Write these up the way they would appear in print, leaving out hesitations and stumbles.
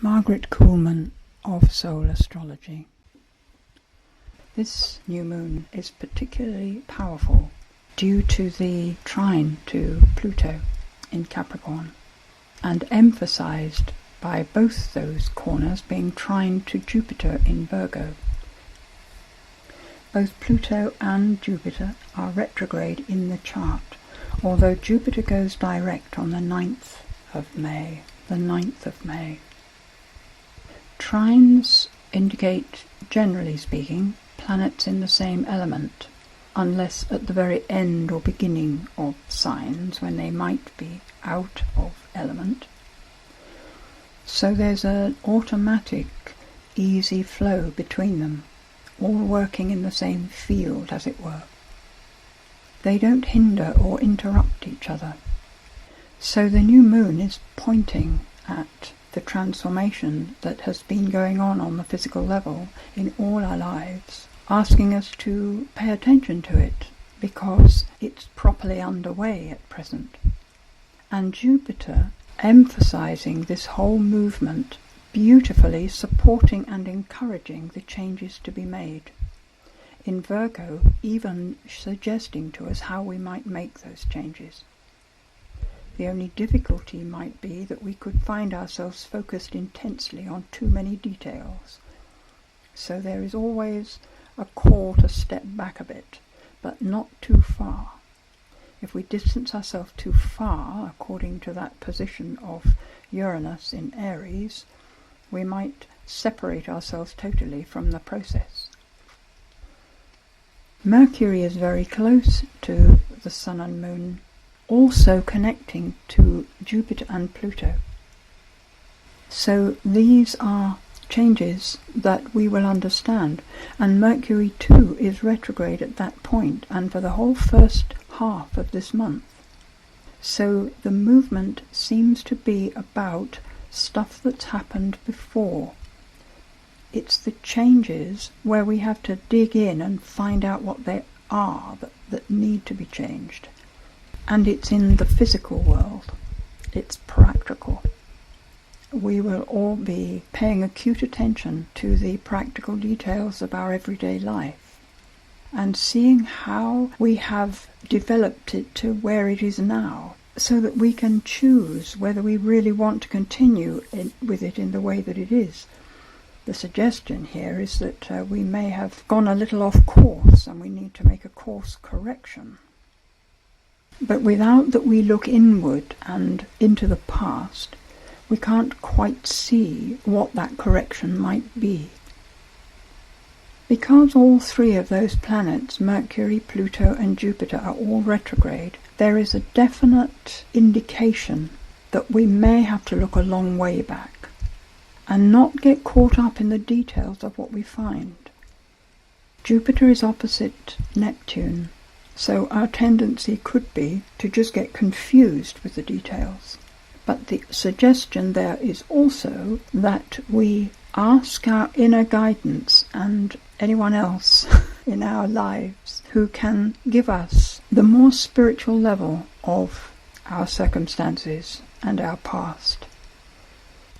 Margaret Kuhlman of Soul Astrology. This new moon is particularly powerful due to the trine to Pluto in Capricorn, and emphasized by both those corners being trine to Jupiter in Virgo. Both Pluto and Jupiter are retrograde in the chart, although Jupiter goes direct on the 9th of May. Trines indicate, generally speaking, planets in the same element, unless at the very end or beginning of signs when they might be out of element. So there's an automatic, easy flow between them, all working in the same field, as it were. They don't hinder or interrupt each other. So the new moon is pointing at the transformation that has been going on the physical level in all our lives, asking us to pay attention to it because it's properly underway at present. And Jupiter emphasizing this whole movement, beautifully supporting and encouraging the changes to be made. In Virgo, even suggesting to us how we might make those changes. The only difficulty might be that we could find ourselves focused intensely on too many details. So there is always a call to step back a bit, but not too far. If we distance ourselves too far, according to that position of Uranus in Aries, we might separate ourselves totally from the process. Mercury is very close to the Sun and Moon, also connecting to Jupiter and Pluto. So these are changes that we will understand, and Mercury too is retrograde at that point and for the whole first half of this month. So the movement seems to be about stuff that's happened before. It's the changes where we have to dig in and find out what they are that need to be changed. And it's in the physical world. It's practical. We will all be paying acute attention to the practical details of our everyday life and seeing how we have developed it to where it is now, so that we can choose whether we really want to continue with it in the way that it is. The suggestion here is that we may have gone a little off course and we need to make a course correction. But without that we look inward and into the past, we can't quite see what that correction might be. Because all three of those planets, Mercury, Pluto and Jupiter, are all retrograde, there is a definite indication that we may have to look a long way back and not get caught up in the details of what we find. Jupiter is opposite Neptune, so our tendency could be to just get confused with the details. But the suggestion there is also that we ask our inner guidance and anyone else in our lives who can give us the more spiritual level of our circumstances and our past.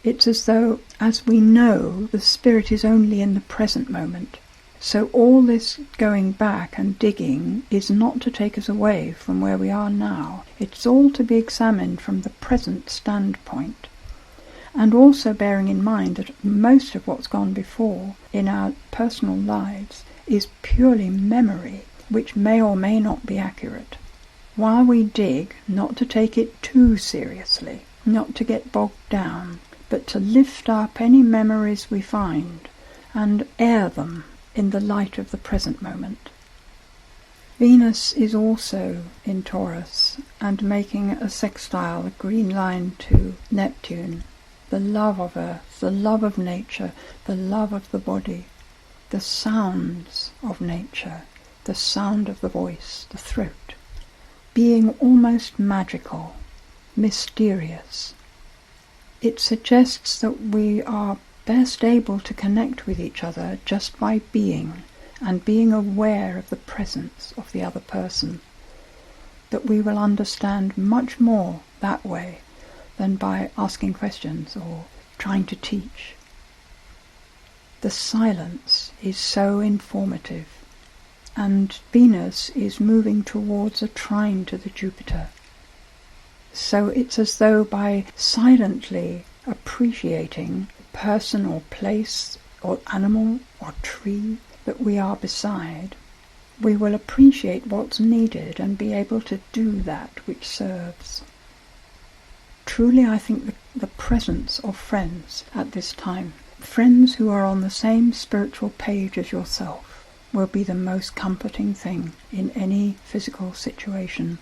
It's as though, as we know, the spirit is only in the present moment. So all this going back and digging is not to take us away from where we are now. It's all to be examined from the present standpoint. And also bearing in mind that most of what's gone before in our personal lives is purely memory, which may or may not be accurate. While we dig, not to take it too seriously, not to get bogged down, but to lift up any memories we find and air them in the light of the present moment. Venus is also in Taurus and making a sextile, a green line to Neptune, the love of earth, the love of nature, the love of the body, the sounds of nature, the sound of the voice, the throat, being almost magical, mysterious. It suggests that we are best able to connect with each other just by being, and being aware of the presence of the other person, that we will understand much more that way than by asking questions or trying to teach. The silence is so informative, and Venus is moving towards a trine to the Jupiter. So it's as though by silently appreciating the person or place or animal or tree that we are beside, we will appreciate what's needed and be able to do that which serves. Truly, I think the presence of friends at this time, friends who are on the same spiritual page as yourself, will be the most comforting thing in any physical situation.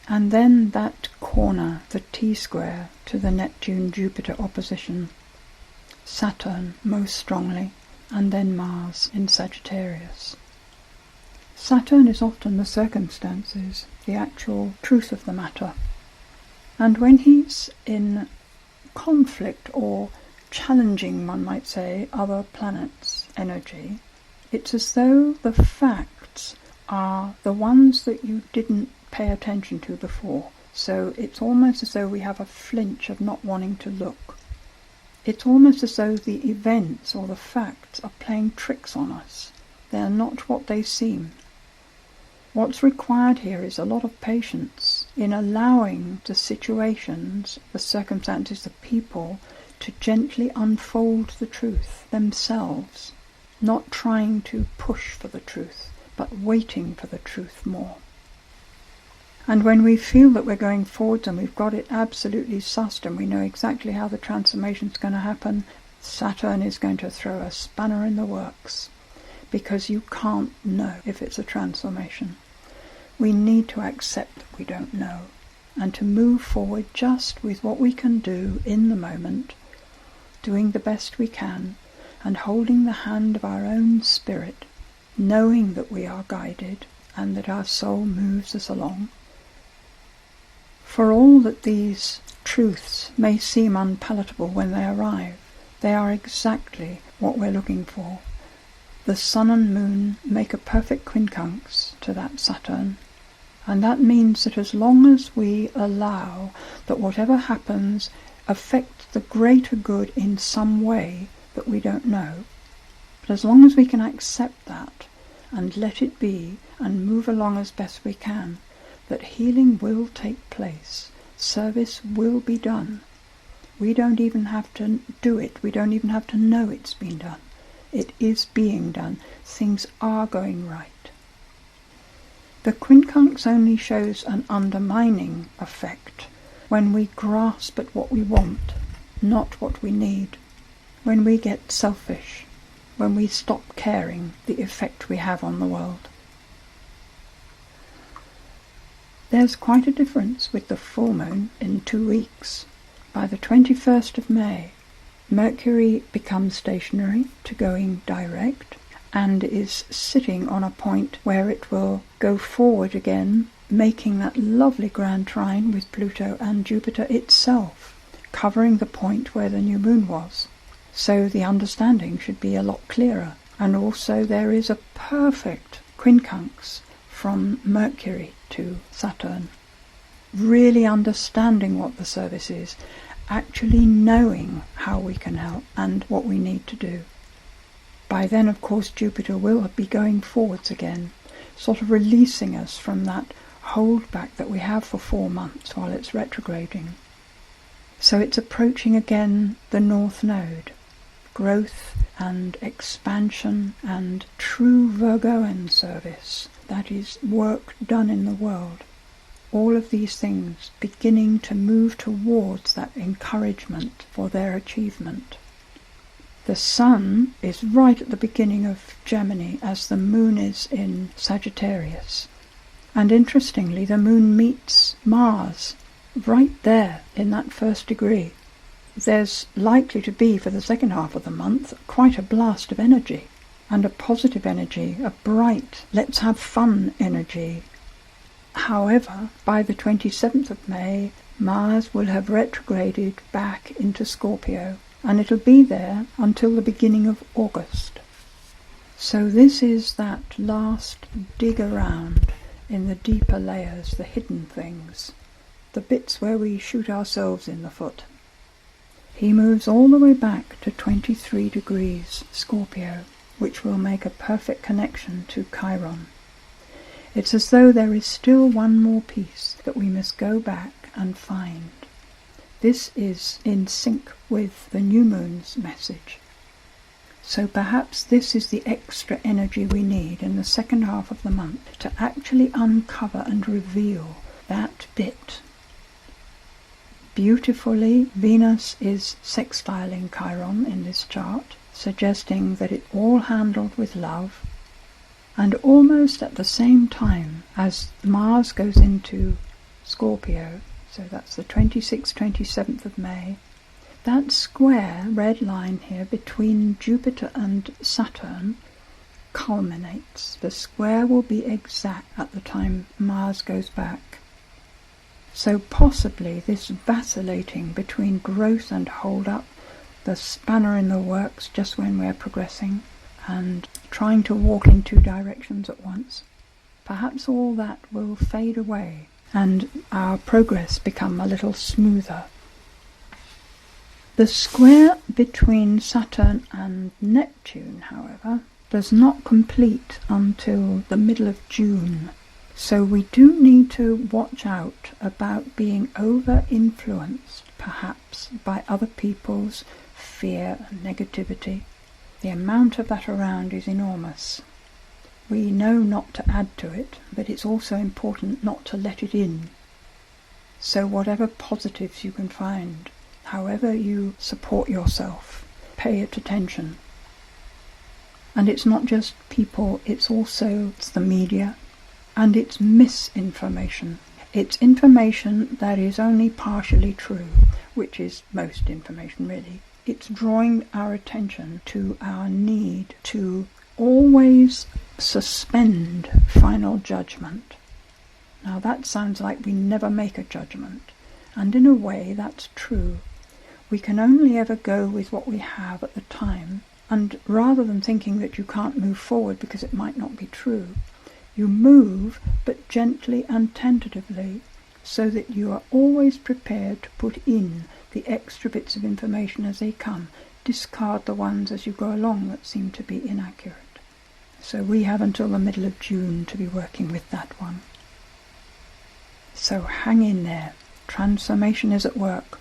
And then that corner, the T-square to the Neptune-Jupiter opposition, Saturn most strongly, and then Mars in Sagittarius. Saturn is often the circumstances, the actual truth of the matter. And when he's in conflict or challenging, one might say, other planets' energy, it's as though the facts are the ones that you didn't pay attention to before. So it's almost as though we have a flinch of not wanting to look. It's almost as though the events or the facts are playing tricks on us. They're not what they seem. What's required here is a lot of patience in allowing the situations, the circumstances, the people to gently unfold the truth themselves, not trying to push for the truth, but waiting for the truth more. And when we feel that we're going forwards and we've got it absolutely sussed and we know exactly how the transformation's going to happen, Saturn is going to throw a spanner in the works, because you can't know if it's a transformation. We need to accept that we don't know, and to move forward just with what we can do in the moment, doing the best we can, and holding the hand of our own spirit, knowing that we are guided and that our soul moves us along. For all that these truths may seem unpalatable when they arrive, they are exactly what we're looking for. The Sun and Moon make a perfect quincunx to that Saturn, and that means that as long as we allow that whatever happens affects the greater good in some way that we don't know, but as long as we can accept that and let it be and move along as best we can, that healing will take place, service will be done. We don't even have to do it, we don't even have to know it's been done. It is being done. Things are going right. The quincunx only shows an undermining effect when we grasp at what we want, not what we need. When we get selfish, when we stop caring the effect we have on the world. There's quite a difference with the full moon in 2 weeks. By the 21st of May, Mercury becomes stationary to going direct and is sitting on a point where it will go forward again, making that lovely grand trine with Pluto and Jupiter itself, covering the point where the new moon was. So the understanding should be a lot clearer. And also there is a perfect quincunx from Mercury to Saturn. Really understanding what the service is, actually knowing how we can help and what we need to do. By then, of course, Jupiter will be going forwards again, sort of releasing us from that holdback that we have for 4 months while it's retrograding. So it's approaching again the North Node, growth and expansion and true Virgoan service, that is work done in the world. All of these things beginning to move towards that encouragement for their achievement. The Sun is right at the beginning of Gemini as the Moon is in Sagittarius. And interestingly, the Moon meets Mars right there in that first degree. There's likely to be, for the second half of the month, quite a blast of energy, and a positive energy, a bright, let's have fun energy. However, by the 27th of May, Mars will have retrograded back into Scorpio, and it'll be there until the beginning of August. So this is that last dig around in the deeper layers, the hidden things, the bits where we shoot ourselves in the foot. He moves all the way back to 23 degrees Scorpio, which will make a perfect connection to Chiron. It's as though there is still one more piece that we must go back and find. This is in sync with the new moon's message. So perhaps this is the extra energy we need in the second half of the month to actually uncover and reveal that bit. Beautifully, Venus is sextiling Chiron in this chart, suggesting that it's all handled with love, and almost at the same time as Mars goes into Scorpio, so that's the 26th, 27th of May, that square red line here between Jupiter and Saturn culminates. The square will be exact at the time Mars goes back. So possibly this vacillating between growth and hold-up, the spanner in the works just when we're progressing, and trying to walk in two directions at once, perhaps all that will fade away and our progress become a little smoother. The square between Saturn and Neptune, however, does not complete until the middle of June. So we do need to watch out about being over-influenced, perhaps, by other people's fear and negativity. The amount of that around is enormous. We know not to add to it, but it's also important not to let it in. So whatever positives you can find, however you support yourself, pay it attention. And it's not just people, it's the media. And it's misinformation. It's information that is only partially true, which is most information really. It's drawing our attention to our need to always suspend final judgment. Now that sounds like we never make a judgment, and in a way that's true. We can only ever go with what we have at the time, and rather than thinking that you can't move forward because it might not be true, you move, but gently and tentatively, so that you are always prepared to put in the extra bits of information as they come. Discard the ones as you go along that seem to be inaccurate. So we have until the middle of June to be working with that one. So hang in there. Transformation is at work,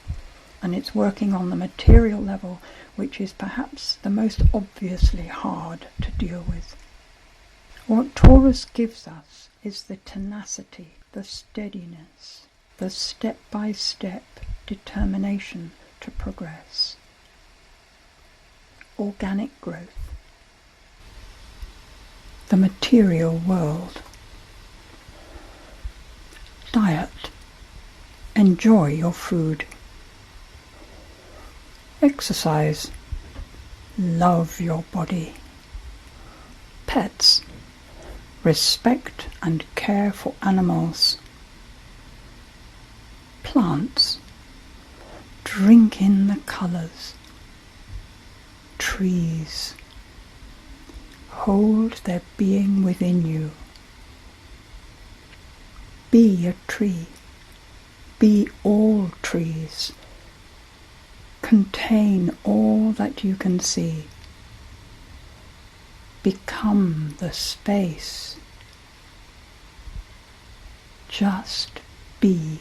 and it's working on the material level, which is perhaps the most obviously hard to deal with. What Taurus gives us is the tenacity, the steadiness, the step-by-step determination to progress. Organic growth. The material world. Diet. Enjoy your food. Exercise. Love your body. Pets. Respect and care for animals. Plants. Drink in the colours. Trees. Hold their being within you. Be a tree. Be all trees. Contain all that you can see. Become the space. Just be.